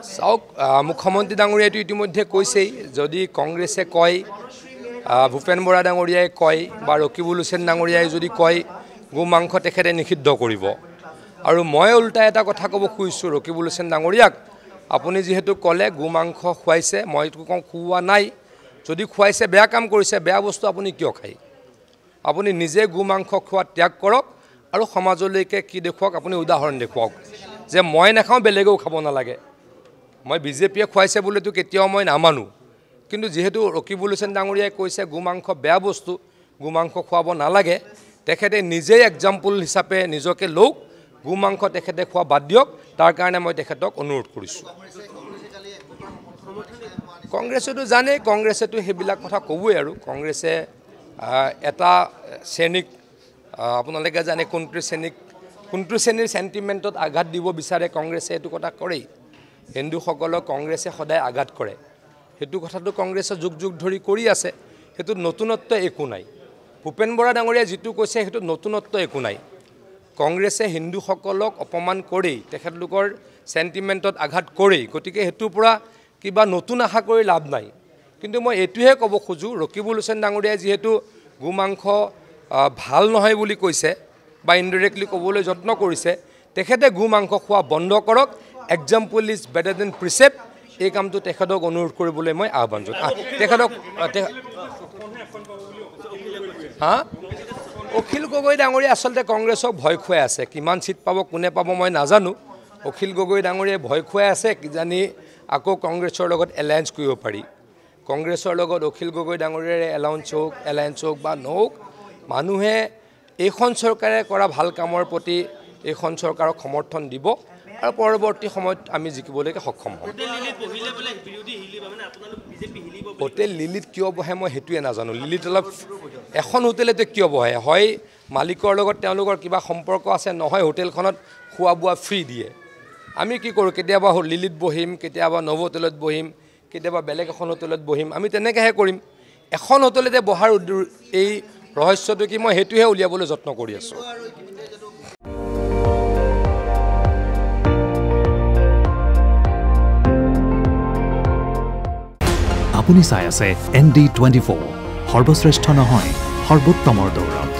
চাওক মুখ্যমন্ত্ৰী ডাঙৰীয়াটো ইতিমধ্যে কৈছেই যদি কংগ্ৰেছে কয় ভূপেন বৰা ডাঙৰীয়াই কয় বা ৰকিবুল হুছেইন ডাঙৰীয়াই যদি কয় গো মাংস তেখেতে নিষিদ্ধ কৰিব আৰু মই উল্টা এটা কথা ক'ব খুজিছোঁ ৰকিবুল হুছেইন ডাঙৰীয়াক আপুনি যিহেতু ক'লে গো মাংস খুৱাইছে মইতো কওঁ খুওৱা নাই যদি খুৱাইছে বেয়া কাম কৰিছে বেয়া বস্তু আপুনি কিয় খায় আপুনি নিজে গো মাংস খোৱা ত্যাগ কৰক আৰু সমাজলৈকে কি দেখুৱাওক আপুনি উদাহৰণ দেখুৱাওক যে মই নাখাওঁ বেলেগেও খাব নালাগে মই বিজেপিয়ে খুৱাইছে বুলিতো কেতিয়াও মই নামানো কিন্তু যেহেতু ৰকিবুল হুছেইন ডাঙৰীয়াই কৈছে গো মাংস বেয়া বস্তু গো মাংস খুৱাব নালাগে তেখেতে নিজেই এক্সাম্পল হিচাপে নিজকে লওক গো মাংস তেখেতে খোৱা বাদ দিয়ক তাৰ কাৰণে মই তেখেতক অনুৰোধ কৰিছোঁ কংগ্ৰেছেতো জানে কংগ্ৰেছেতো সেইবিলাক কথা ক'বই আৰু কংগ্ৰেছে এটা শ্ৰেণীক আপোনালোকে জানে কোনটো শ্ৰেণীৰ চেণ্টিমেণ্টত আঘাত দিব বিচাৰে কংগ্ৰেছে এইটো কথা কৰেই হিন্দুসকলক কংগ্ৰেছে সদায় আঘাত কৰে সেইটো কথাটো কংগ্ৰেছে যুগ যুগ ধৰি কৰি আছে সেইটো নতুনত্ব একো নাই ভূপেন বৰা ডাঙৰীয়া যিটো কৈছে সেইটো নতুনত্ব একো নাই কংগ্ৰেছে হিন্দুসকলক অপমান কৰি তেখেতলোকৰ চেণ্টিমেণ্টত আঘাত কৰি গতিকে সেইটোৰ পৰা কিবা নতুন আশা কৰি লাভ নাই কিন্তু মই এইটোহে ক'ব খোজোঁ ৰকিবুল হুছেইন ডাঙৰীয়াই যিহেতু গো মাংস ভাল নহয় বুলি কৈছে বা ইনডাইৰেক্টলি ক'বলৈ যত্ন কৰিছে তেখেতে গো মাংস খোৱা বন্ধ কৰক এক্সাম্পল ইজ বেটাৰ দেন প্ৰিচেপ্ট এই কামটো তেখেতক অনুৰোধ কৰিবলৈ মই আহ্বান জনাওঁ তেখেতক অখিল গগৈ ডাঙৰীয়া আচলতে কংগ্ৰেছক ভয় খুৱাই আছে কিমান চিট পাব কোনে পাব মই নাজানো অখিল গগৈ ডাঙৰীয়াই ভয় খুৱাই আছে কিজানি আকৌ কংগ্ৰেছৰ লগত এলায়েন্স কৰিব পাৰি কংগ্ৰেছৰ লগত অখিল গগৈ ডাঙৰীয়াৰ এলায়েন্স হওক বা নহওক মানুহে এইখন চৰকাৰে কৰা ভাল কামৰ প্ৰতি এইখন চৰকাৰক সমৰ্থন দিব আৰু পৰৱৰ্তী সময়ত আমি জিকিবলৈকে সক্ষম হ'ম হোটেল লিলিত কিয় বহে মই সেইটোৱে নাজানো লিলিত অলপ এখন হোটেলতে কিয় বহে হয় মালিকৰ লগত তেওঁলোকৰ কিবা সম্পৰ্ক আছে নহয় হোটেলখনত খোৱা বোৱা ফ্ৰী দিয়ে আমি কি কৰোঁ কেতিয়াবা লিলিত বহিম কেতিয়াবা নৱ হোটেলত বহিম কেতিয়াবা বেলেগ এখন হোটেলত বহিম আমি তেনেকৈহে কৰিম এখন হোটেলতে বহাৰ এই ৰহস্যটো কি মই সেইটোহে উলিয়াবলৈ যত্ন কৰি আছোঁ আপুনি চাই আছে ND24 সৰ্বশ্ৰেষ্ঠ নহয় সৰ্বোত্তমৰ দৌৰ